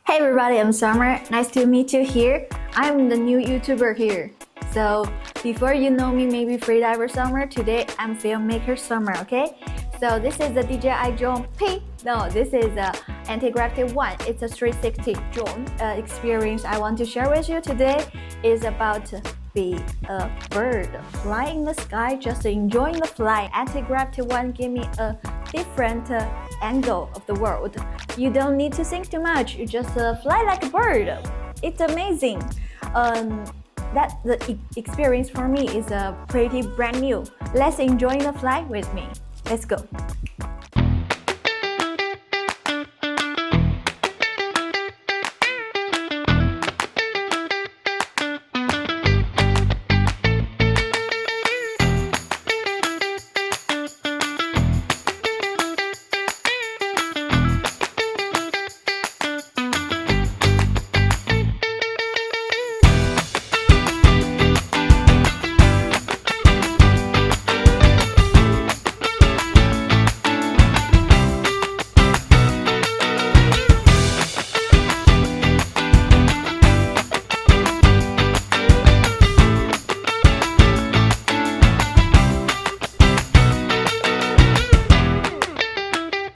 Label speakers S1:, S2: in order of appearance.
S1: Hey everybody, I'm Summer. Nice to meet you here. I'm the new YouTuber here. So before you know me, maybe freediver Summer. Today I'm filmmaker Summer. Okay. So this is the DJI drone P. No, this is the Antigravity1. It's a 360 drone experience I want to share with you today. Is about be a bird flying in the sky, just enjoying the flight. Antigravity1 give me a different angle of the world. You don't need to think too much. You just fly like a bird. It's amazing. That the experience for me is pretty brand new. Let's enjoy the flight with me. Let's go.